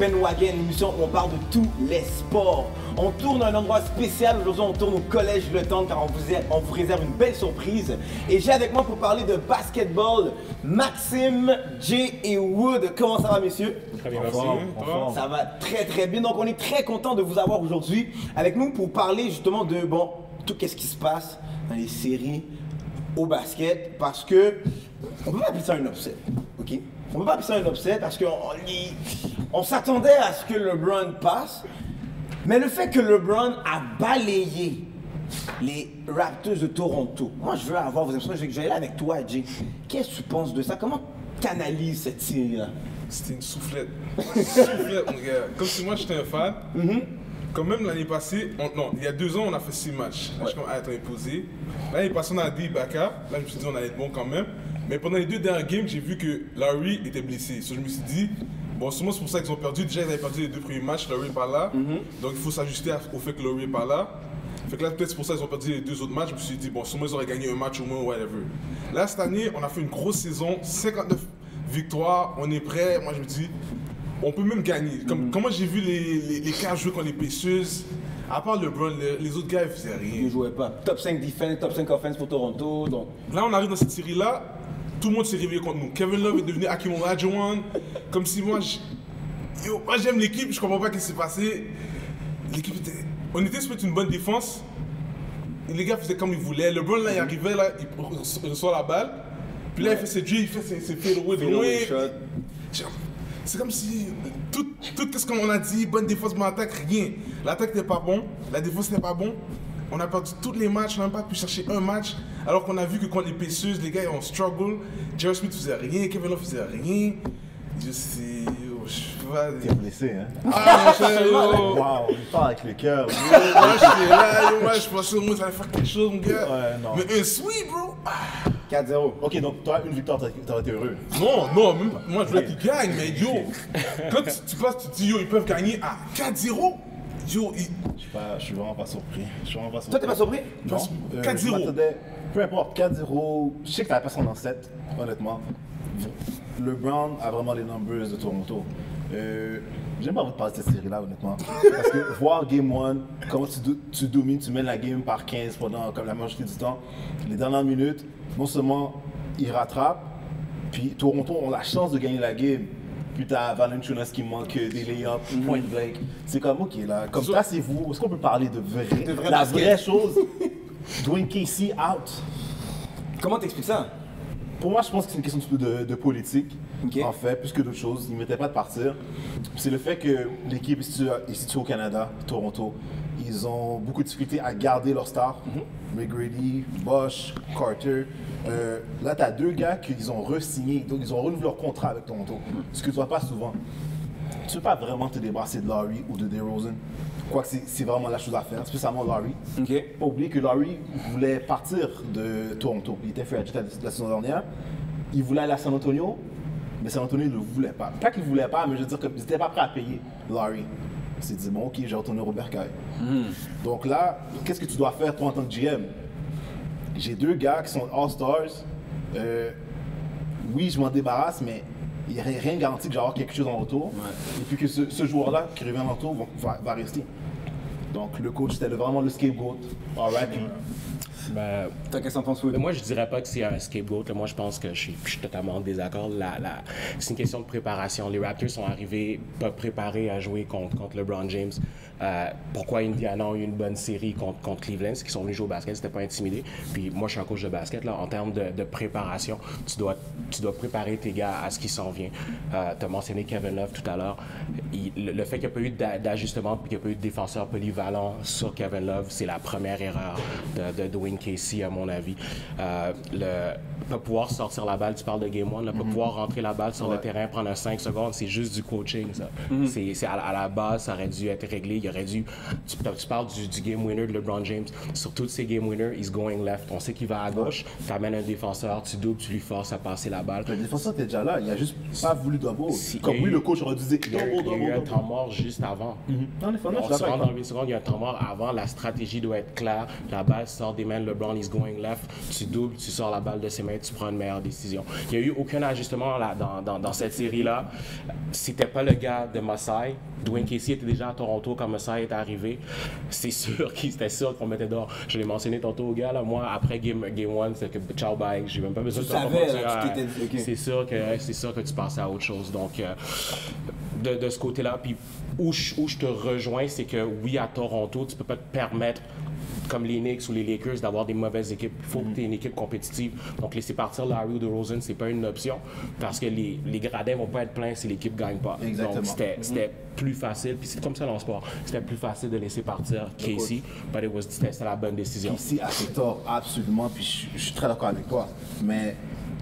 Bandwagon, l'émission où on parle de tous les sports. On tourne à un endroit spécial. Aujourd'hui, on tourne au Collège Le Temple car on vous réserve une belle surprise. Et j'ai avec moi pour parler de basketball Maxime, Jay et Wood. Comment ça va, messieurs? Très bien, merci. Ça va très très bien. Donc, on est très content de vous avoir aujourd'hui avec nous pour parler justement de tout ce qui se passe dans les séries au basket parce que on peut pas appeler ça un upset, ok? On peut pas appeler ça un upset parce qu'on s'attendait à ce que LeBron passe, mais le fait que LeBron a balayé les Raptors de Toronto, moi je veux avoir vos impressions, je vais aller avec toi, Jay. Qu'est-ce que tu penses de ça? Comment tu analyses cette série-là? C'était une soufflette. Soufflette, mon gars. Comme si moi j'étais un fan. Quand même l'année passée, non, il y a 2 ans, on a fait 6 matchs. Là, je suis comme, attends, imposé. L'année passée, on a dit backup. Là, je me suis dit, on allait être bon quand même. Mais pendant les 2 derniers games, j'ai vu que Larry était blessé. So, je me suis dit, bon, sûrement c'est pour ça qu'ils ont perdu. Déjà, ils avaient perdu les 2 premiers matchs, Larry n'est pas là. Donc, il faut s'ajuster au fait que Larry n'est pas là. Fait que là, peut-être c'est pour ça qu'ils ont perdu les 2 autres matchs. Je me suis dit, bon, sûrement ils auraient gagné un match au moins, whatever. Là, cette année, on a fait une grosse saison, 59 victoires, on est prêt. Moi, je me dis, on peut même gagner. Comment j'ai vu les cas jouer contre les Pacers, à part LeBron, les autres gars, ils faisaient rien. Ils ne jouaient pas. Top 5 defense, top 5 offense pour Toronto. Donc. Là, on arrive dans cette série-là, tout le monde s'est réveillé contre nous. Kevin Love est devenu Hakeem Olajuwon. Comme si moi j'aime l'équipe, je comprends pas ce qui s'est passé. L'équipe était. On était sur une bonne défense. Et les gars faisaient comme ils voulaient. LeBron, là, il arrivait, là, il reçoit la balle. Puis là, il fait ses drives, il fait ses fadeaway de loin. C'est comme si tout ce qu'on a dit, bonne défense, bonne attaque, rien. L'attaque n'était pas bon, la défense n'était pas bon. On a perdu tous les matchs, on n'a même pas pu chercher un match. Alors qu'on a vu que contre les Pacers, les gars ils ont struggle. Jerry Smith faisait rien, Kevin Love faisait rien. Je sais, je sais pas. T'es blessé, hein? Ah, je sais, Wow, il part avec le cœur. moi j'étais là, moi je pensais au moins ça allait faire quelque chose, mon gars. Ouais, non. Mais un sweep, bro. 4-0. Ok, donc toi, une victoire, t'aurais été heureux. Non, même, moi je voulais qu'ils gagnent, mais yo, quand tu passes, tu te dis yo, ils peuvent gagner à 4-0. Yo, Je suis vraiment pas surpris. Toi, t'es pas surpris? Non. Je 4-0. m'attendais, peu importe, 4-0. Je sais que t'avais pas son en 7, honnêtement. LeBron a vraiment les numbers de Toronto. J'aime pas vous parler de cette série-là, honnêtement. Parce que voir Game 1, comment tu domines, tu mènes la game par 15 pendant comme la majorité du temps, les dernières minutes, non seulement ils rattrapent, puis Toronto ont la chance de gagner la game. Puis t'as Valanciunas qui manque des layups, point blank. C'est comme, ok, là, comme ça, c'est vous. Est-ce qu'on peut parler de vrai la basket. vraie chose? Dwayne Casey out. Comment t'expliques ça? Pour moi, je pense que c'est une question de politique, Ok. en fait, plus que d'autres choses. Ils ne mettaient pas de partir. C'est le fait que l'équipe est située au Canada, Toronto. Ils ont beaucoup de difficultés à garder leurs stars. McGrady, Bosch, Carter. Là, tu as 2 gars qu'ils ont re-signé. Donc, ils ont renouvelé leur contrat avec Toronto. Ce que tu vois pas souvent. Tu ne peux pas vraiment te débarrasser de Larry ou de DeRozan. Quoique c'est vraiment la chose à faire, spécialement Larry. Ok. Pas oublier que Larry voulait partir de Toronto. Il était free agent la saison dernière. Il voulait aller à San Antonio, mais San Antonio ne le voulait pas. Pas qu'il ne voulait pas, mais je veux dire qu'ils n'étaient pas prêts à payer Larry. Il s'est dit, bon, ok, j'ai retourné Robert Caille. Donc là, qu'est-ce que tu dois faire, toi, en tant que GM? J'ai 2 gars qui sont All-Stars. Oui, je m'en débarrasse, mais il n'y a rien garanti que j'ai avoir quelque chose en retour. Et puis que ce joueur-là qui revient en retour va rester. Donc le coach, c'était vraiment le scapegoat. R.I.P. Ben, T'as qu'est-ce que t'en penses, Wood? moi, je dirais pas que c'est un scapegoat. Là. Moi, je pense que je suis totalement en désaccord. C'est une question de préparation. Les Raptors sont arrivés pas préparés à jouer contre LeBron James. Pourquoi Indiana ont eu une bonne série contre Cleveland? C'est qu'ils sont venus jouer au basket, c'était pas intimidé. Puis moi, je suis un coach de basket. Là, en termes de préparation, tu dois préparer tes gars à ce qui s'en vient. Tu as mentionné Kevin Love tout à l'heure. Le fait qu'il n'y a pas eu d'ajustement et qu'il n'y a pas eu de défenseur polyvalent sur Kevin Love, c'est la première erreur de Dwayne Casey, à mon avis. Pas pouvoir sortir la balle, tu parles de Game 1, pas pouvoir rentrer la balle sur le terrain, prendre un 5 secondes, c'est juste du coaching, ça. C'est à la base, ça aurait dû être réglé. Il aurait dû. Tu parles du game winner de LeBron James. Sur tous ces game winners, he's going left. On sait qu'il va à gauche, tu amènes un défenseur, tu doubles, tu lui forces à passer la balle. Le défenseur était déjà là, il a juste pas voulu double. Comme il y a oui, eu- le coach aurait dû dire Il y a eu un double. temps mort juste avant. Non, les On se rend dans 8 secondes, il y a un temps mort avant. La stratégie doit être claire. La balle sort des mains LeBron is going left, tu doubles, tu sors la balle de ses mains, tu prends une meilleure décision. Il n'y a eu aucun ajustement là, dans cette série-là. C'était pas le gars de Masai. Dwayne Casey était déjà à Toronto quand Masai est arrivé. C'est sûr c'était sûr qu'on mettait dehors. Je l'ai mentionné tantôt au gars, là, moi, après Game 1, c'est que ciao, bye, j'ai même pas besoin de te savais, okay. C'est sûr que tu passais à autre chose. Donc, de ce côté-là, puis où je te rejoins, c'est que oui, à Toronto, tu peux pas te permettre, comme les Knicks ou les Lakers, d'avoir des mauvaises équipes. Il faut que tu aies une équipe compétitive. Donc, laisser partir Larry ou DeRozan, c'est pas une option parce que les gradins vont pas être pleins si l'équipe gagne pas. Exactement. Donc, c'était plus facile. Puis c'est comme ça dans le sport. C'était plus facile de laisser partir Casey, mais c'était la bonne décision. Casey a fait tort, absolument, puis je suis très d'accord avec toi. Mais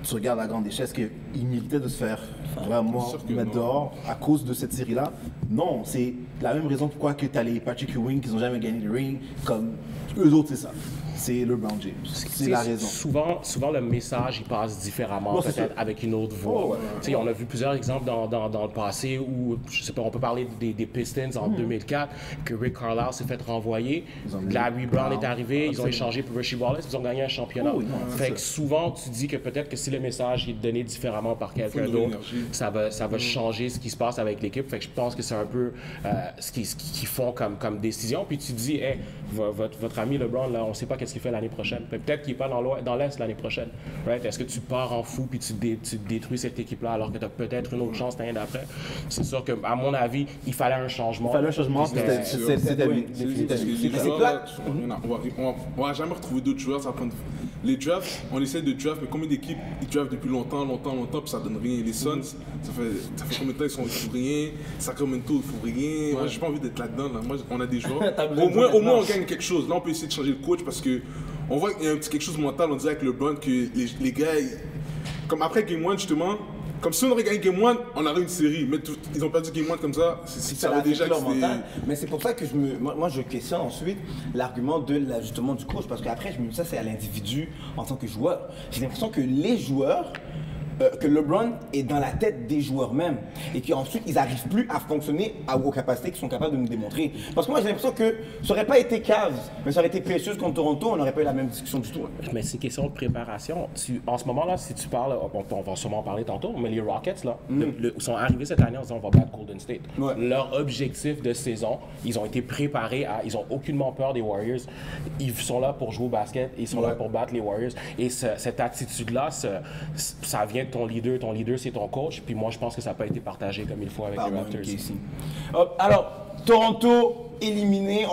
tu regardes la grande échelle, est-ce qu'il méritait de se faire vraiment mettre dehors à cause de cette série-là? Non, c'est la même raison pourquoi tu as les Patrick Ewing qui n'ont jamais gagné le ring, comme eux autres, c'est ça. C'est LeBron James. C'est la raison. Souvent, le message, il passe différemment, peut-être avec une autre voix. On a vu plusieurs exemples dans le passé où, je sais pas, on peut parler des Pistons en 2004, que Rick Carlisle s'est fait renvoyer. Larry Brown est arrivé, ils ont échangé pour Richie Wallace, ils ont gagné un championnat. Fait que souvent, tu dis que peut-être que si le message est donné différemment par quelqu'un d'autre, ça va changer ce qui se passe avec l'équipe. Fait que je pense que c'est un peu ce qu'ils font comme décision. Puis tu dis, hey, votre ami LeBron, là, on sait pas qu'est-ce qu'il fait l'année prochaine. Peut-être qu'il n'est pas dans l'Est l'année prochaine. Right? Est-ce que tu pars en fou puis tu détruis cette équipe-là alors que tu as peut-être une autre chance l'année d'après? C'est sûr que, à mon avis, il fallait un changement. Il fallait un changement, c'était plate. On va jamais retrouver d'autres joueurs. Les drafts, on essaie de draft, mais combien d'équipes ils draftent depuis longtemps, puis ça donne rien. Les Suns, ça fait combien de temps ils font rien? Sacramento, ils font rien. Moi, j'ai pas envie d'être là-dedans. Là. Moi, on a des joueurs. Au moins, on gagne quelque chose. Là, on peut essayer de changer le coach parce que on voit qu'il y a un petit quelque chose de mental. On dirait avec LeBron que les gars, comme après Game 1, justement, comme si on aurait gagné Game 1, on aurait une série. Mais ils ont perdu Game 1 comme ça, ça veut déjà que mental. Mais c'est pour ça que moi, je questionne ensuite l'argument de l'ajustement du coach. Parce qu'après, je me dis ça, c'est à l'individu en tant que joueur. J'ai l'impression que les joueurs, que LeBron est dans la tête des joueurs même et qu'ensuite ils n'arrivent plus à fonctionner aux capacités qu'ils sont capables de nous démontrer. Parce que moi j'ai l'impression que ça n'aurait pas été Cavs, mais ça aurait été précieux contre Toronto, on n'aurait pas eu la même discussion du tout. Mais c'est une question de préparation. En ce moment-là, si tu parles, on va sûrement en parler tantôt, mais les Rockets là, sont arrivés cette année en disant on va battre Golden State. Ouais. Leur objectif de saison, ils ont été préparés ils ont aucunement peur des Warriors. Ils sont là pour jouer au basket, ils sont là pour battre les Warriors. Et cette attitude-là, ça vient de ton leader c'est ton coach, puis moi je pense que ça n'a pas été partagé comme il faut avec les Raptors. Alors, Toronto éliminé,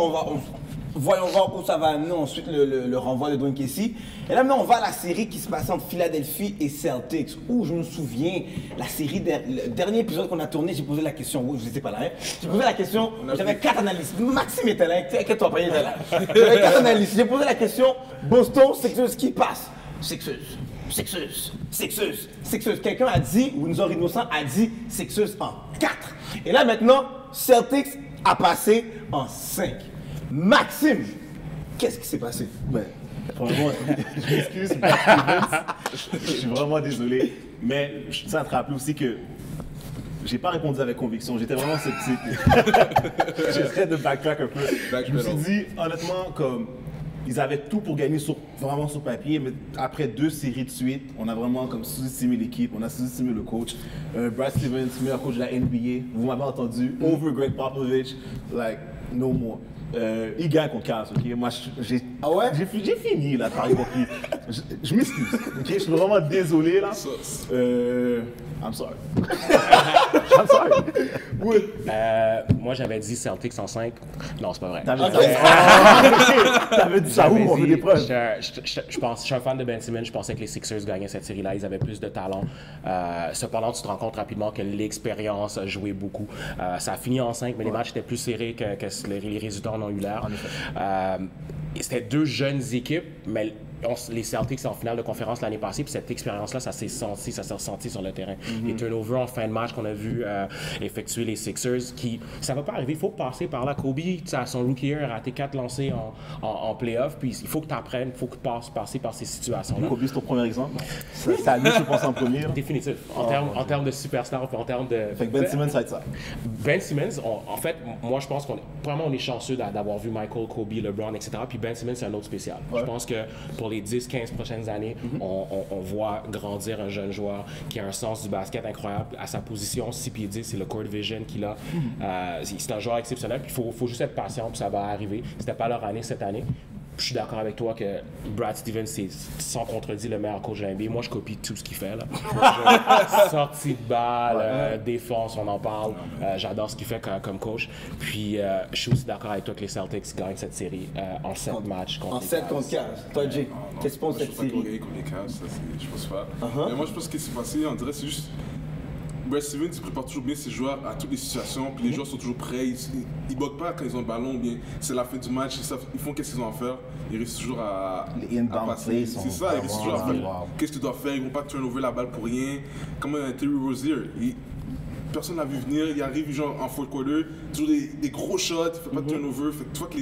voyons voir où ça va amener ensuite le renvoi de Dwayne Casey. Et là maintenant on va à la série qui se passe entre Philadelphie et Celtics, où je me souviens, la série, le dernier épisode qu'on a tourné, j'ai posé la question, oui, je n'étais pas là, hein. J'ai posé la question, j'avais 4 analystes, Maxime était là, inquiète-toi pas, il était là. J'avais 4 analystes, j'ai posé la question, Boston, Sixers, qui passe? Sixers. Quelqu'un a dit, Windsor Innocent a dit Sixers en 4. Et là maintenant, Celtics a passé en 5. Maxime, qu'est-ce qui s'est passé? Franchement, je m'excuse, je suis vraiment désolé. Mais je tiens à te rappeler aussi que j'ai pas répondu avec conviction, j'étais vraiment sceptique. J'essaie de backtrack un peu. Je me suis dit, honnêtement, comme ils avaient tout pour gagner vraiment sur papier, mais après 2 séries de suite, on a vraiment comme sous-estimé l'équipe, on a sous-estimé le coach. Brad Stevens, meilleur coach de la NBA, vous m'avez entendu, over Greg Popovich, like, no more. Il gagne contre Cavs, ok? Moi, j'ai fini là, par exemple. Je m'excuse, ok? Je suis vraiment désolé là. I'm sorry. I'm sorry. Oui. Moi, j'avais dit Celtics en 5. Non, c'est pas vrai. T'avais dit ça où? On veut des preuves. Je suis un fan de Ben Simmons. Je pensais que les Sixers gagnaient cette série-là. Ils avaient plus de talent. Cependant, tu te rends compte rapidement que l'expérience a joué beaucoup. Ça a fini en 5, mais les matchs étaient plus serrés que les résultats en ont eu l'air. C'était 2 jeunes équipes, mais les Celtics en finale de conférence l'année passée, puis cette expérience-là, ça s'est ressenti sur le terrain. Les turnovers en fin de match qu'on a vu effectuer les Sixers, ça va pas arriver, il faut passer par là. Kobe, à son rookie year, a raté 4 lancers en playoff, puis il faut que tu apprennes, il faut que tu passer par ces situations-là. Kobe, c'est ton premier exemple. C'est à lui, je pense, en premier. Là. Définitif. En termes de superstar, en termes de... Fait que Ben Simmons, ça va être ça. Ben Simmons, en fait, moi, je pense qu'on est chanceux d'avoir vu Michael, Kobe, LeBron, etc. Puis Ben Simmons, c'est un autre spécial. Ouais. Je pense que pour les 10-15 prochaines années, on voit grandir un jeune joueur qui a un sens du basket incroyable. À sa position, 6 pieds 10, c'est le court vision qu'il a. C'est un joueur exceptionnel. Puis il faut juste être patient, puis ça va arriver. C'était pas leur année cette année. Je suis d'accord avec toi que Brad Stevens, c'est sans contredit le meilleur coach de la NBA. Moi, je copie tout ce qu'il fait. Là. Sortie de balle, défense, on en parle. J'adore ce qu'il fait comme coach. Puis, je suis aussi d'accord avec toi que les Celtics gagnent cette série en 7 matchs contre En les 7 Cavs. contre 15. Toi, Jay, qu'est-ce que tu penses de cette Je pense pas qu'ils vont série? gagner contre les Cavs, ça, je pense pas. Mais moi, je pense que ce qui s'est passé, on dirait, c'est juste. Brad Stevens, il prépare toujours bien ses joueurs à toutes les situations, puis les joueurs sont toujours prêts, ils bloquent pas quand ils ont le ballon, ou bien c'est la fin du match, ils font qu'est-ce qu'ils ont à faire, ils réussissent toujours à Les inbound passer. plays sont C'est ça, ils réussissent toujours à vraiment- faire qu'est-ce que tu dois faire, ils vont pas turnover la balle pour rien. Comme Terry Rozier, personne l'a vu venir, il arrive genre en fourth quarter, toujours des gros shots, il fait pas de turnover, fait que tu vois que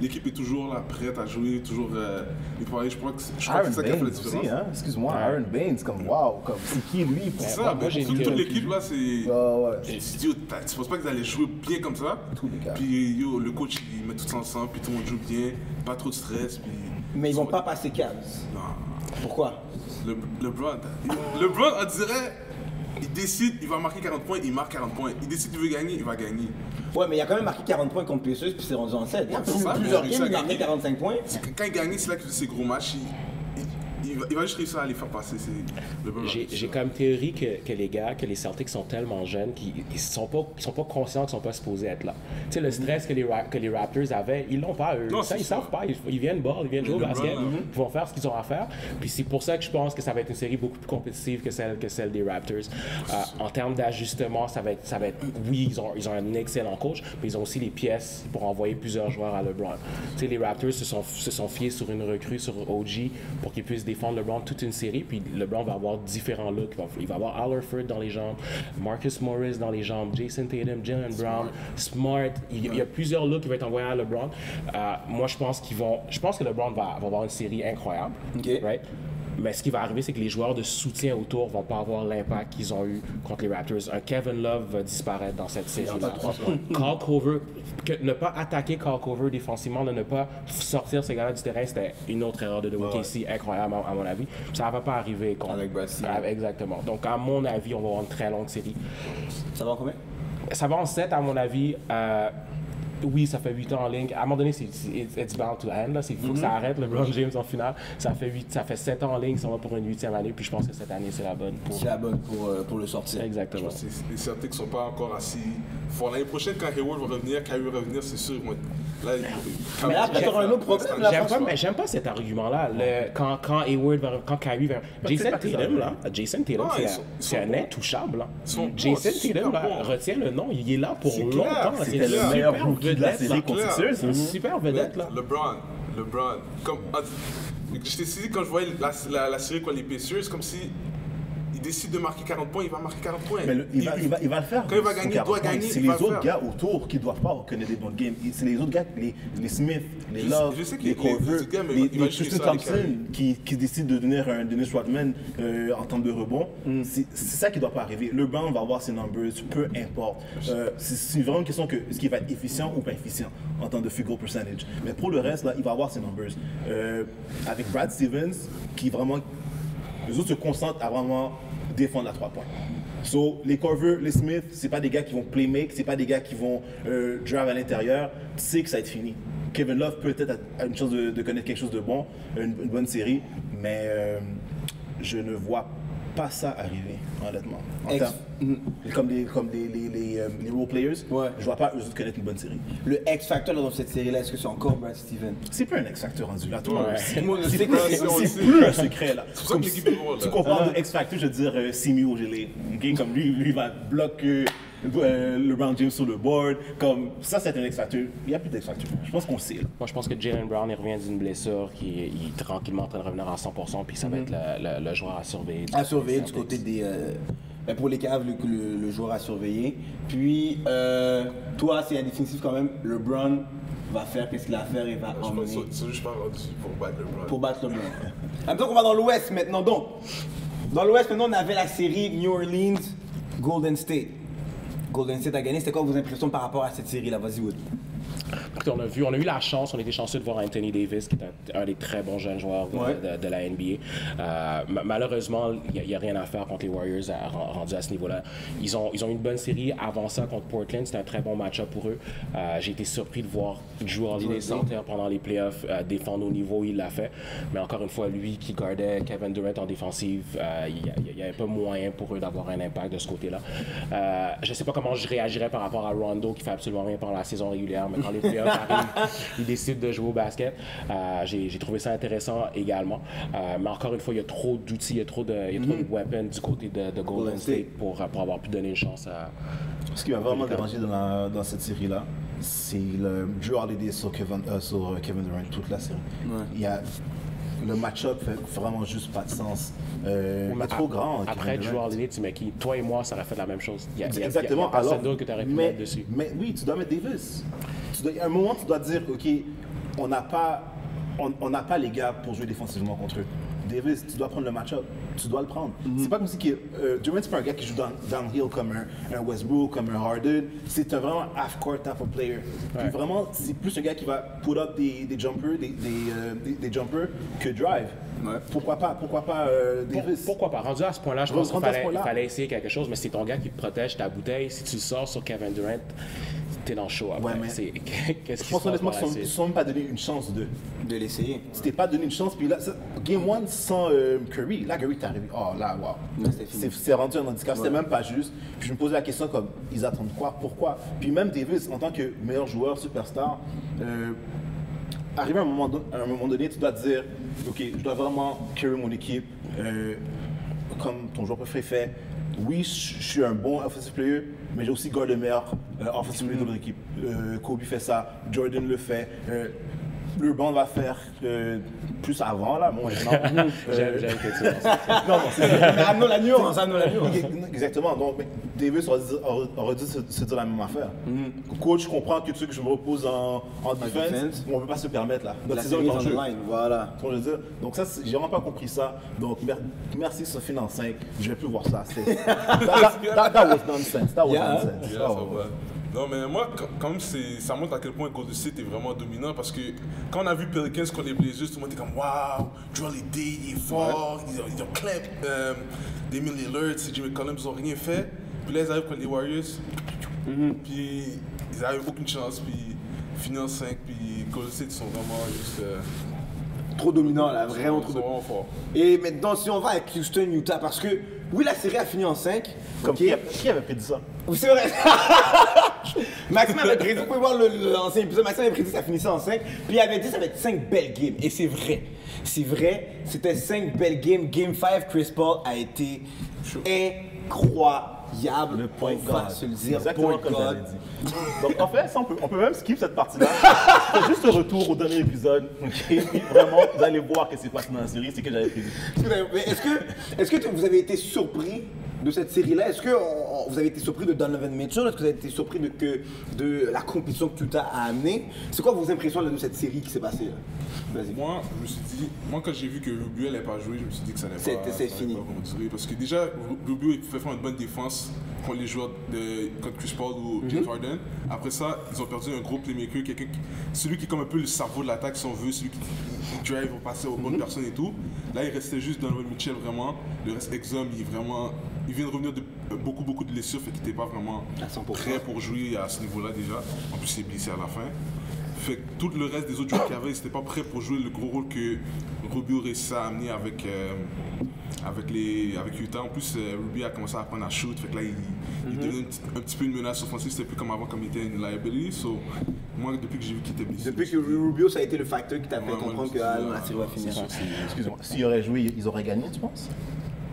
l'équipe est toujours là, prête à jouer, toujours préparée. Je crois que c'est Aaron ça qui a fait la Baines différence. aussi, hein? Excuse-moi, Aaron Baines, comme wow, comme c'est qui lui? C'est ça, moi, mais j'ai toute vu toute que- l'équipe là, c'est. Ouais. Tu te dis, yo, tu penses pas qu'ils allaient jouer bien comme ça? Tous les gars. Puis yo, le coach il met tout ça ensemble, puis tout le monde joue bien, pas trop de stress, puis. Mais ils vont pas passer 15. Non. Pourquoi? LeBron, on dirait, il décide, il va marquer 40 points, il marque 40 points. Il décide qu'il veut gagner, il va gagner. Ouais, mais il a quand même marqué 40 points contre Pacers, puis c'est rendu en 7. Ouais, c'est ça, Plusieurs mais games, il a ça marqué gagne. 45 points. Quand il gagne, c'est là que ces gros matchs, il va juste réussir à les faire passer. J'ai comme théorie que les Celtics sont tellement jeunes qu'ils sont pas conscients qu'ils sont pas supposés être là. Tu sais, le stress que les Raptors avaient, ils l'ont pas eux. Non, Ça, c'est ils ça. savent pas. Ils viennent boire, ils viennent jouer au LeBron, basket, là. ils vont faire ce qu'ils ont à faire. Puis c'est pour ça que je pense que ça va être une série beaucoup plus compétitive que celle des Raptors. En termes d'ajustement, ça va être. Oui, ils ont un excellent coach, mais ils ont aussi les pièces pour envoyer plusieurs joueurs à LeBron. Tu sais, les Raptors se sont fiés sur une recrue sur OG pour qu'ils puissent défendre LeBron toute une série. Puis LeBron va avoir différents looks. Il va avoir Al Horford dans les jambes, Marcus Morris dans les jambes, Jason Tatum, Jalen Brown, Smart. Il y a plusieurs looks qui vont être envoyés à LeBron. Moi, je pense que LeBron va avoir une série incroyable. Ok. Right? Mais ce qui va arriver, c'est que les joueurs de soutien autour vont pas avoir l'impact qu'ils ont eu contre les Raptors. Un Kevin Love va disparaître dans cette série-là. Carl Cover, ne pas attaquer Carl Cover défensivement, de ne pas sortir ces gars-là du terrain, c'était une autre erreur de OKC incroyable à mon avis. Ça va pas arriver Avec Brad Stevens. Exactement. Donc à mon avis, on va avoir une très longue série. Ça va en combien? Ça va en 7 à mon avis. Oui, ça fait 8 ans en ligne. À un moment donné, it's bound to end. Il faut que ça arrête, LeBron James en finale. Ça fait 7 ans en ligne, ça va pour une 8e année. Puis je pense que cette année, c'est la bonne pour... C'est la bonne pour le sortir. Exactement. Les Celtics sont pas encore assis forts. L'année prochaine, quand Hayward va revenir, Kyrie va revenir, c'est sûr. Là, Mais là, après, t'auras un autre problème. Là, franchement. J'aime pas cet argument-là. Quand Kyrie va... Jason Tatum, là, Non, c'est un intouchable. Là. sont Jason super Tatum, là, bons. retiens le nom, il est là pour C'est longtemps. clair, là. c'était une le super meilleur rookie de la vedette, série là. contre clair. Sixers. C'est une super vedette, là. LeBron, comme je t'ai dit quand je voyais la série quoi les Pacers, comme si il décide de marquer 40 points, il va marquer 40 points. Mais il va le faire. Quand il va son gagner, il 40 doit points. gagner, C'est il les va le autres faire. gars autour qui doivent pas reconnaître des bonnes games. C'est les autres gars, les Smith, les Love, je sais que les les Corver, autres gars, mais les il va juste Tristan ça avec Thompson qui décident de devenir un Dennis Rodman en termes de rebond. C'est ça qui doit pas arriver. LeBron va avoir ses numbers, peu importe. C'est vraiment une question que est-ce qu'il va être efficient ou pas efficient en termes de field goal percentage. Mais pour le reste, là, il va avoir ses numbers. Avec Brad Stevens, qui vraiment... Les autres se concentrent à vraiment défendre à 3 points. So, les Corver, les Smith, c'est pas des gars qui vont playmake, c'est pas des gars qui vont drive à l'intérieur. Tu sais que ça va être fini. Kevin Love peut-être a une chance de connaître quelque chose de bon, une bonne série, mais je ne vois pas ça arriver, honnêtement. Comme les role players, Ouais. je vois pas eux autres connaître une bonne série. Le X-Factor dans cette série-là, est-ce que c'est encore Brad Stevens? C'est plus un X-Factor rendu là. Tout le monde le sait. Tout le monde le C'est sait plus- que c'est- c'est c'est- plus un secret là. pour ça que l'équipe est drôle, Tu là. compares de X-Factor, je veux dire Simi au gelé. Ok, comme lui il va bloquer LeBron James sur le board. Comme ça, c'est un X-Factor. Il n'y a plus d'X-Factor. Je pense qu'on sait. Là. Moi, je pense que Jaylen Brown, il revient d'une blessure, qui est tranquillement en train de revenir à 100%, puis ça va être le joueur à surveiller. À surveiller du côté des. Pour les Cavs, le joueur à surveiller. Puis, toi, c'est indéfinitif quand même. LeBron va faire qu'est-ce qu'il a à faire et va emmener. Je suis pas rendu pour battre LeBron. Pour battre LeBron. En même temps, on va dans l'Ouest maintenant. Donc, dans l'Ouest, maintenant, on avait la série New Orleans, Golden State. Golden State a gagné. C'était quoi vos impressions par rapport à cette série-là? Vas-y, Wood. Écoutez, on a eu la chance, on était chanceux de voir Anthony Davis, qui est un des très bons jeunes joueurs de la NBA. Malheureusement, il n'y a rien à faire contre les Warriors rendus à ce niveau-là. Ils ont une bonne série avant ça contre Portland, c'était un très bon match-up pour eux. J'ai été surpris de voir Jrue Holiday sortir pendant les playoffs, défendre au niveau où il l'a fait. Mais encore une fois, lui qui gardait Kevin Durant en défensive, il y avait pas moyen pour eux d'avoir un impact de ce côté-là. Je ne sais pas comment je réagirais par rapport à Rondo qui fait absolument rien pendant la saison régulière, mais quand les playoffs arrivent, il décide de jouer au basket. J'ai trouvé ça intéressant également. Mais encore une fois, il y a trop d'outils, il y a trop de weapons du côté de Golden State pour avoir pu donner une chance à... Ce qui m'a vraiment dérangé dans cette série-là, c'est le Jrue Holiday sur Kevin Durant toute la série. Il y a... Le match-up fait vraiment juste pas de sens. Il est trop grand. Après Jrue Holiday, tu mets qui? Toi et moi, ça aurait fait la même chose. Exactement. Il y a personne d'autre que tu aurais pu mettre dessus. Mais oui, tu dois mettre Davis. À un moment, tu dois te dire, OK, on n'a pas les gars pour jouer défensivement contre eux. Davis, tu dois prendre le match-up. Tu dois le prendre. C'est pas comme si Durant, c'est pas un gars qui joue downhill comme un Westbrook, comme un Harden. C'est un vraiment half-court type of player. Puis vraiment, c'est plus un gars qui va put up des jumpers, des jumpers que drive. Ouais. Pourquoi pas Davis? Pourquoi pas? Rendu à ce point-là, je pense qu'il fallait essayer quelque chose, mais c'est ton gars qui te protège ta bouteille. Si tu sors sur Kevin Durant, t'es dans le show après. Ouais, Qu'est-ce qui je pense honnêtement qu'ils ne sont même pas donné une chance de l'essayer. Tu t'es pas donné une chance, puis là, Game 1 sans Curry, là, Curry t'est arrivé. Oh là, wow. C'est rendu un handicap, c'était même pas juste. Puis je me posais la question comme, ils attendent quoi? Pourquoi? Puis même Davis, en tant que meilleur joueur, superstar, arrivé à un moment donné, tu dois te dire, OK, je dois vraiment carry mon équipe, comme ton joueur préféré fait. Oui, je suis un bon offensive player, mais j'ai aussi gardé le meilleur offensive player de notre équipe. Kobe fait ça, Jordan le fait. LeBron va faire plus avant, là. Bon, j'aime que tu non, c'est ça. Amenons la nuance, Exactement. Donc, Davis aurait dû se dire la même affaire. Coach, je comprends que tu veux que je me repose en défense, mais on ne peut pas se permettre, là. Notre saison est en jeu. Voilà. Donc ça, j'ai vraiment pas compris ça. Donc, merci Sophie dans 5. Je vais plus voir ça. That was nonsense. Non, mais moi, quand même, ça montre à quel point Golden State est vraiment dominant parce que quand on a vu Pelicans contre les Blazers, tout le monde était comme waouh, Jrue Holiday, il est fort, ils ont clap, Damian Lillard, CJ McCollum, ils n'ont rien fait. Puis là, ils arrivent contre les Warriors, puis ils n'avaient aucune chance, puis finissent en 5, puis Golden State, ils sont vraiment juste. Trop dominants, là, vraiment trop dominants. Fort. Et maintenant, si on va avec Houston, Utah, parce que oui, la série a fini en 5. Comme qui avait prédit ça? C'est vrai. Maxime avait prédit, vous pouvez voir l'ancien épisode, Maxime avait prédit que ça finissait en 5. Puis il avait dit que ça va être 5 belles games. Et c'est vrai. C'est vrai, c'était 5 belles games. Game 5, Chris Paul a été incroyable. Le point on va se le dire. Exactement comme j'avais dit. Donc en fait, on peut même skip cette partie-là. C'est juste le retour au dernier épisode. Okay? Puis vraiment, vous allez voir que c'est passé dans la série, c'est que j'avais prévu. Est-ce que vous avez été surpris de cette série-là? Est-ce que vous avez été surpris de Donovan Mitchell? Est-ce que vous avez été surpris de la compétition que Utah a amenée? C'est quoi vos impressions là, de cette série qui s'est passée? Moi, je me suis dit, quand j'ai vu que Rubio n'allait pas jouer, je me suis dit que ça n'allait pas. C'est fini. Continuer. Parce que déjà, Rubio il fait faire une bonne défense contre les joueurs contre Chris Paul ou James Harden. Après ça, ils ont perdu un gros playmaker, celui qui est comme un peu le cerveau de l'attaque si on veut, celui qui drive pour passer aux bonnes personnes et tout. Là, il restait juste Donovan Mitchell vraiment. Le reste Exum, il vient de revenir de beaucoup de blessures, fait qu'il n'était pas vraiment prêt pour jouer à ce niveau-là déjà. En plus, il s'est blessé à la fin. Fait que tout le reste des autres joueurs qu'il y avait, ils n'étaient pas prêts pour jouer le gros rôle que Rubio réussit à amener avec Utah. En plus, Rubio a commencé à apprendre à shoot, fait que là, il devenait un petit peu une menace offensive. C'était plus comme avant, comme il était une liability. So, moi, depuis que j'ai vu qu'il était blessé. Depuis que Rubio, ça a été le facteur qui t'a fait comprendre que la série va finir. Excuse-moi, s'il aurait joué, ils auraient gagné, tu penses?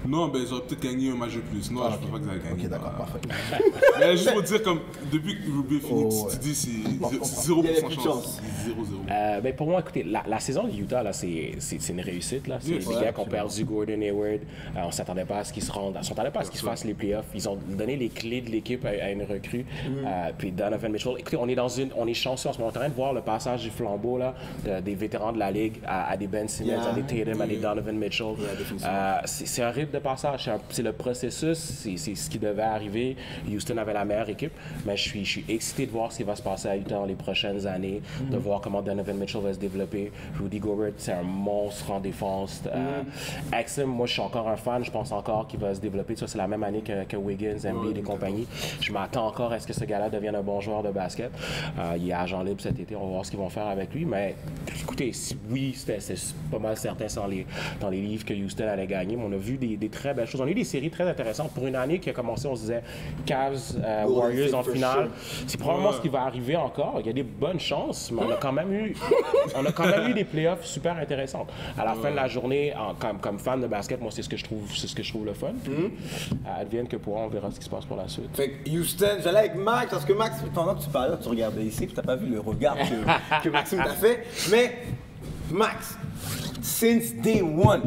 Non, ben ils auraient peut-être gagné un match de plus. Non, je ok. pense pas qu'ils allaient gagner. Ok, d'accord, parfait. Mais juste pour dire, comme, depuis que Ruby est fini, Oh, tu dis c'est Non, je comprends. 0% Il y avait de plus de chance. chance. 0-0. Ben pour moi, écoutez, la saison de Utah, là, c'est une réussite. Là. C'est Yes. les gars qui ont perdu Gordon Hayward. On s'attendait pas à ce qu'ils se rendent. On s'attendait pas à ce qu'ils se fassent les playoffs. Ils ont donné les clés de l'équipe à une recrue. Puis Donovan Mitchell. Écoutez, on est chanceux en ce moment. On est en train de voir le passage du flambeau là, des vétérans de la ligue à des Ben Simmons, à des Tatum, à des Donovan Mitchell. C'est un rythme de passage. C'est le processus. C'est ce qui devait arriver. Houston avait la meilleure équipe. Mais je suis excité de voir ce qui va se passer à Utah dans les prochaines années, de voir comment Donovan Mitchell va se développer. Rudy Gobert, c'est un monstre en défense. Exum, moi, je suis encore un fan. Je pense encore qu'il va se développer. Ça, c'est la même année que Wiggins, Embiid et compagnie. Je m'attends encore à ce que ce gars-là devienne un bon joueur de basket. Il est agent libre cet été. On va voir ce qu'ils vont faire avec lui. Mais écoutez, oui, c'est pas mal certain dans les livres que Houston allait gagner. Mais on a vu des très belles choses. On a eu des séries très intéressantes. Pour une année qui a commencé, on se disait Cavs, Warriors en finale. C'est probablement ce qui va arriver encore. Il y a des bonnes chances, mais on a quand même eu des playoffs super intéressantes. À la fin de la journée, comme fan de basket, moi, c'est ce que je trouve le fun. Advienne que pourra, on verra ce qui se passe pour la suite. Fait que Houston, j'allais avec Max, parce que Max, pendant que tu parlais, tu regardais ici, puis t'as pas vu le regard que Maxime t'a fait. Mais Max, since day one,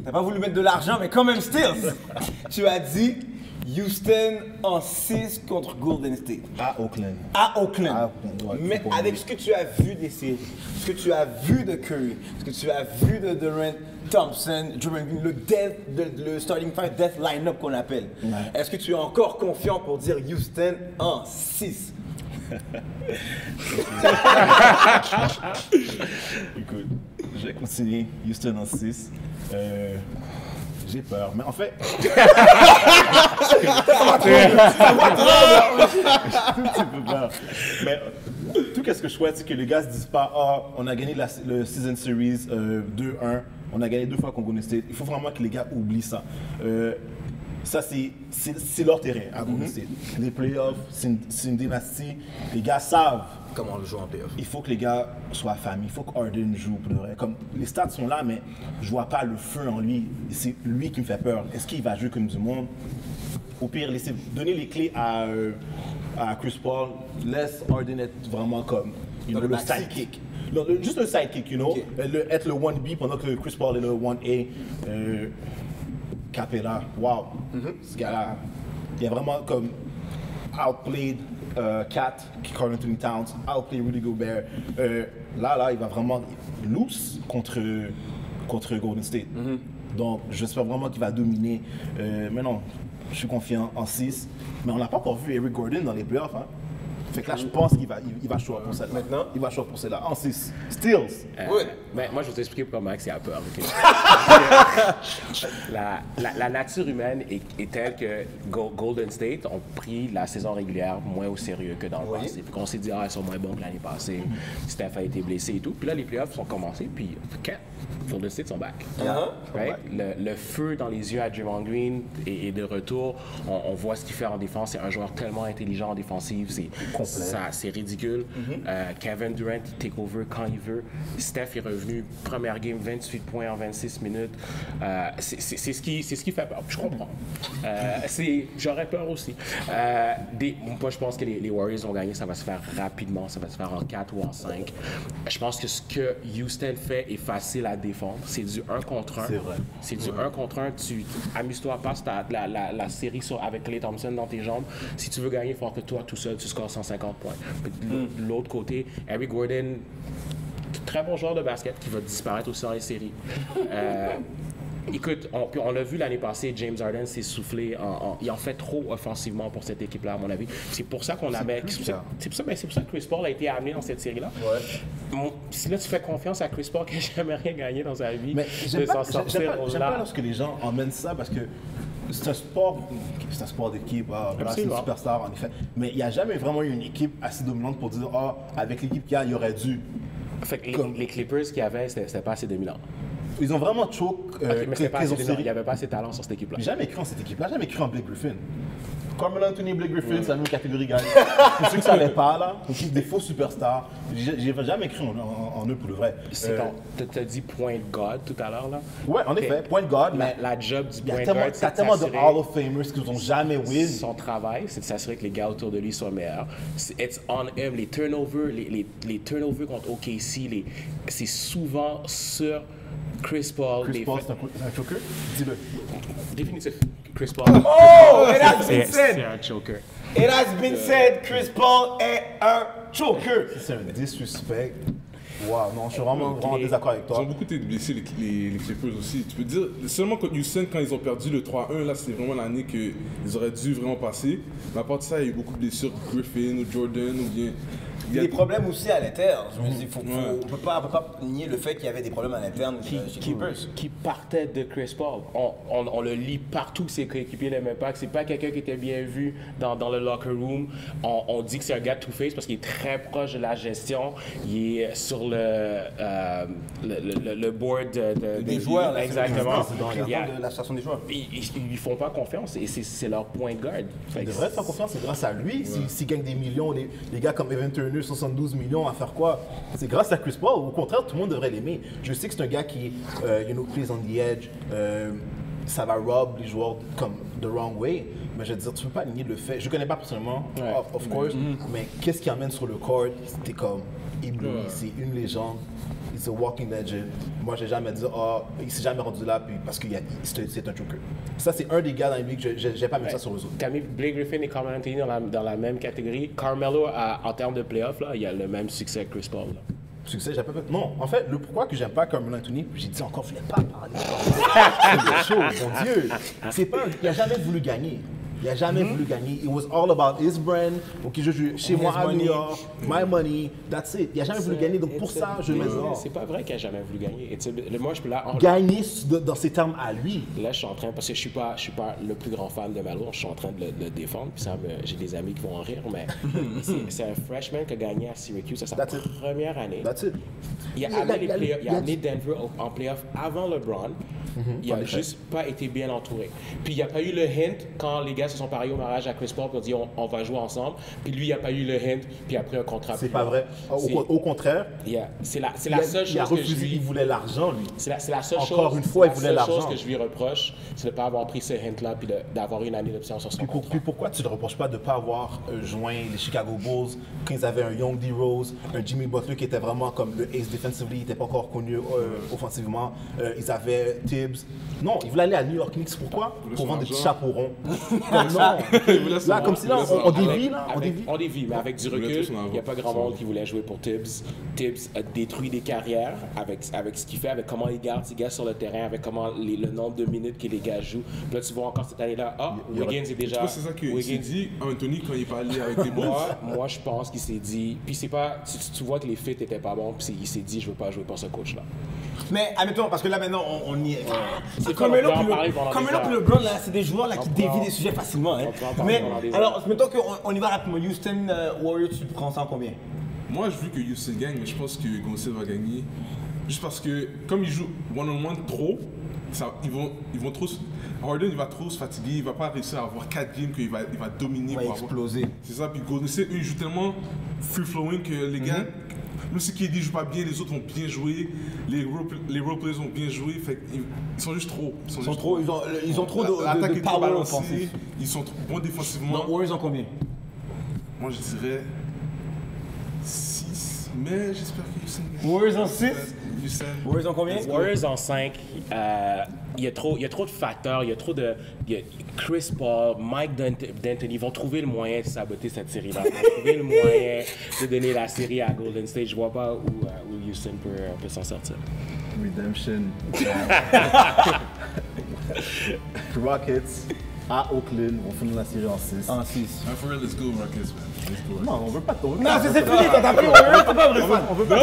t'as pas voulu mettre de l'argent, mais quand même still, tu as dit Houston en 6 contre Golden State. À Oakland. À Oakland. À Oakland, ouais, Mais faut pas avec oublier. ce que tu as vu des séries, ce que tu as vu de Curry, ce que tu as vu de Durant, Thompson, Draymond Green, le starting five death line-up qu'on appelle, est-ce que tu es encore confiant pour dire Houston en 6? Écoute, je vais continuer. Houston en 6. J'ai peur, mais en fait. J'ai un petit peu peur. Mais tout ce que je souhaite, c'est que les gars se disent pas, on a gagné le Season Series 2-1, on a gagné 2 fois contre Golden State. Il faut vraiment que les gars oublient ça. Ça, c'est leur terrain à Golden State. Les playoffs, c'est une dynastie. Les gars savent. Comment le jouer en playoff? Il faut que les gars soient famille. Il faut que Harden joue pour de vrai. Comme, les stats sont là, mais je vois pas le feu en lui. C'est lui qui me fait peur. Est-ce qu'il va jouer comme du monde? Au pire, donner les clés à Chris Paul. Laisse Harden être vraiment comme le le sidekick. sidekick. Non, juste le sidekick, you know? Ok. Être le 1B pendant que Chris Paul est le 1A. Capella, wow. Ce gars-là, il a vraiment comme outplayed Kat, Karl Anthony Towns, outplayed Rudy Gobert. Là, il va vraiment loose contre Golden State. Donc, j'espère vraiment qu'il va dominer. Mais non, je suis confiant en 6. Mais on n'a pas encore vu Eric Gordon dans les playoffs. Hein. Fait que là, je pense qu'il va choisir pour celle-là. Maintenant? Il va choisir pour celle-là. En 6. Steals. Ben, moi, je vais t'expliquer pourquoi Max a peur. ok? la nature humaine est telle que Golden State ont pris la saison régulière moins au sérieux que dans le passé. Puis qu'on s'est dit, ils sont moins bons que l'année passée. Steph a été blessé et tout. Puis là, les playoffs sont commencés. Puis, Golden State sont back. Right? Le feu dans les yeux à Draymond Green est de retour. On voit ce qu'il fait en défense. C'est un joueur tellement intelligent en défensive. C'est ridicule. Kevin Durant, il take over quand il veut. Steph est revenu, première game, 28 points en 26 minutes. C'est ce qui fait peur. Je comprends. J'aurais peur aussi. Moi, je pense que les Warriors vont gagner. Ça va se faire rapidement. Ça va se faire en 4 ou en 5. Je pense que ce que Houston fait est facile à défendre. C'est du 1 contre 1. C'est vrai. C'est du 1 contre 1. Amuse-toi, passe la série avec Klay Thompson dans tes jambes. Si tu veux gagner, il faut que toi, tout seul, tu scores 150 points. De l'autre côté, Eric Gordon, très bon joueur de basket qui va disparaître aussi dans les séries. Écoute, on l'a vu l'année passée, James Harden s'est soufflé, il en fait trop offensivement pour cette équipe-là, à mon avis. C'est pour ça qu'on avait. C'est pour ça que Chris Paul a été amené dans cette série-là. Si là tu fais confiance à Chris Paul qui n'a jamais rien gagné dans sa vie, Mais de j'aime s'en sortir pas là. lorsque les gens emmènent ça parce que c'est un sport d'équipe, voilà, c'est une Absolument. superstar en effet. Mais il n'y a jamais vraiment eu une équipe assez dominante pour dire avec l'équipe qu'il y a, il aurait dû. Fait que les Clippers qu'il y avait, c'était pas assez dominant. Ils ont vraiment choke Mais c'était pas assez qu'ils ont dominant. Il série. n'y avait pas assez de talent sur cette équipe-là. J'ai jamais cru en cette équipe-là, jamais cru en Blake Griffin. Carmelo Anthony, Blake Griffin, c'est la même catégorie, gars. Pour ceux qui ne savaient pas, là, on kiffe des faux superstars. J'ai jamais cru en eux pour le vrai. C'est t'as dit point God tout à l'heure, là? Ouais, en effet, point guard, mais La job du il y point a guard, tellement, c'est t'as de tellement de s'assurer- Hall of Famers qui n'ont jamais win. Son travail, c'est de s'assurer que les gars autour de lui soient meilleurs. It's on him. Les turnovers, les turnovers contre OKC, c'est souvent sur Chris Paul. Chris Paul, c'est un choker? Dis-le. Définitif. Chris Paul. Oh, it has been C'est said. un choker. It has been said, Chris Paul est un choker. C'est un disrespect. Wow, non, je suis vraiment désaccord avec Ils ont toi. beaucoup été blessés, les Clippers aussi. Tu peux dire, seulement contre Houston, quand ils ont perdu le 3-1, là, c'était vraiment l'année qu'ils auraient dû vraiment passer. Mais à part de ça, il y a eu beaucoup de blessures. Griffin ou Jordan ou bien. Il y a des problèmes aussi à l'interne. Je me dis, on peut pas nier le fait qu'il y avait des problèmes à l'interne chez Clippers. Qui partait de Chris Paul. On le lit partout, ses coéquipiers n'aimaient pas, que c'est pas quelqu'un qui était bien vu dans le locker room. On dit que c'est un gars de two-face parce qu'il est très proche de la gestion. Il est sur le board Des joueurs, là, exactement. c'est dans le de l'association des joueurs. Ils font pas confiance et c'est leur point de garde. Il devrait faire confiance, c'est grâce à lui. S'il gagne des millions, les gars comme Evan Turner, 72 millions, à faire quoi? C'est grâce à Chris Paul. Au contraire, tout le monde devrait l'aimer. Je sais que c'est un gars qui, plays on the edge. Ça va rob les joueurs comme the wrong way. Mais je veux dire, tu peux pas nier le fait. Je le connais pas personnellement, of course. Mais qu'est-ce qu'il amène sur le court? C'était comme ébloui. C'est une légende. It's a walking legend. Moi, j'ai jamais dit, il s'est jamais rendu là puis parce que c'est un joker. Ça, c'est un des gars dans la ligue que j'ai pas mis ça sur les autres. T'as mis Blake Griffin et Carmelo Anthony dans la même catégorie. Carmelo, en termes de playoff, là, il a le même succès que Chris Paul. Là. Succès, j'ai pas fait. Non, en fait, le pourquoi que j'aime pas Carmelo Anthony, j'ai dit encore, je voulais pas parler. C'est chaud, mon Dieu. C'est pas, il a jamais voulu gagner. Il a jamais voulu gagner. It was all about his brand. Donc, je joue chez moi à New York, my money, that's it. Il a jamais voulu gagner, donc pour ça, je le mets dehors. C'est pas vrai qu'il a jamais voulu gagner. Moi, je peux gagner dans ses termes à lui. Là, je suis en train, parce que je suis pas le plus grand fan de Melo, je suis en train de le défendre, puis j'ai des amis qui vont en rire, mais c'est un freshman qui a gagné à Syracuse à sa première année. That's it. Il a amené Denver en playoff avant LeBron. Il a juste pas été bien entouré. Puis il n'y a pas eu le hint quand les gars se sont pariés au mariage à Chris Paul pour dire on va jouer ensemble. Puis lui, il n'y a pas eu le hint, puis après un contrat. C'est pas vrai. Au contraire. C'est la seule chose que je lui... Il voulait l'argent, lui. C'est la seule chose. Encore une fois, il voulait l'argent. La seule chose que je lui reproche, c'est de ne pas avoir pris ce hint-là, puis d'avoir une année d'option sur son contrat. Puis pourquoi tu ne le reproches pas de ne pas avoir joint les Chicago Bulls quand ils avaient un Young D. Rose, un Jimmy Butler qui était vraiment comme le ace defensively, il n'était pas encore connu offensivement. Ils avaient Tibbs. Non, ils voulaient aller à New York Knicks. Pourquoi? Pour vendre des petits chapeaux ronds. Non. Là, comme si là, on dévie, là. On dévie, mais avec du recul, il n'y a pas grand monde qui voulait jouer pour Tibbs. Tibbs a détruit des carrières avec ce qu'il fait, avec comment il garde ses gars sur le terrain, avec comment le nombre de minutes que les gars jouent. Puis là, tu vois encore cette année-là, Wiggins est déjà... C'est ça qu'il s'est dit, Anthony, quand il parlait avec les Bulls. Moi, je pense qu'il s'est dit... Puis c'est pas... Tu vois que les fits étaient pas bons, puis il s'est dit, je veux pas jouer pour ce coach-là. Mais admettons, parce que là maintenant on y est. C'est Comme Melo puis le LeBron, là, c'est des joueurs là, qui dévient des sujets facilement. Hein. Mais alors, mettons qu'on y va rapidement. Houston Warriors, tu prends ça en combien? Moi, je veux que Houston gagne, mais je pense que Golden State va gagner. Juste parce que, comme ils jouent one-on-one trop, ils vont trop. Harden, il va trop se fatiguer, il va pas réussir à avoir 4 games qu'il va dominer. Il va exploser. C'est ça, puis Golden State, eux, ils jouent tellement free-flowing que les gars. Même si KD joue pas bien, les autres vont bien jouer, les roleplayers vont bien jouer, fait ils sont juste trop. Ils ont trop de power offensif. Ils sont trop bons défensivement. Donc Warriors en combien? Moi je dirais 6, mais j'espère que Houston gagne. Warriors en 6? Warriors en combien? Warriors en 5. Il y a trop de facteurs, il y a trop de... Chris Paul, Mike D'Antoni vont trouver le moyen de saboter cette série-là. Ils vont trouver le moyen de donner la série à Golden State. Je vois pas où Houston peut s'en sortir. Redemption. Rockets à Oakland, on finit la série en 6. En 6. For real, let's go Rockets, man. Let's go. Non, on veut pas tomber. Non, c'est fini, t'as pris Warriors, t'es pas un vrai fan. On veut pas. T'es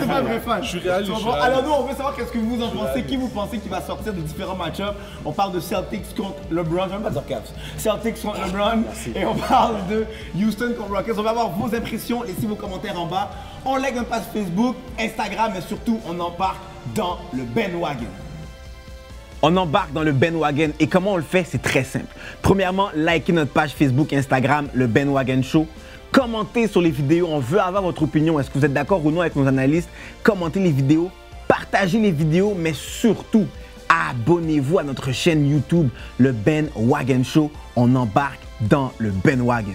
pas un vrai fan. Je suis réaliste. Alors nous, on veut savoir qu'est-ce que vous en pensez, qui vous pensez qui va sortir de différents match-ups. On parle de Celtics contre LeBron, je vais même pas dire Cavs. Celtics contre LeBron et on parle de Houston contre Rockets. On va avoir vos impressions, laissez vos commentaires en bas. On like notre page Facebook, Instagram, mais surtout on embarque dans le bandwagon. On embarque dans le bandwagon et comment on le fait, c'est très simple. Premièrement, likez notre page Facebook, Instagram, le Bandwagon Show. Commentez sur les vidéos, on veut avoir votre opinion. Est-ce que vous êtes d'accord ou non avec nos analystes? Commentez les vidéos, partagez les vidéos, mais surtout, abonnez-vous à notre chaîne YouTube, le Bandwagon Show. On embarque dans le bandwagon.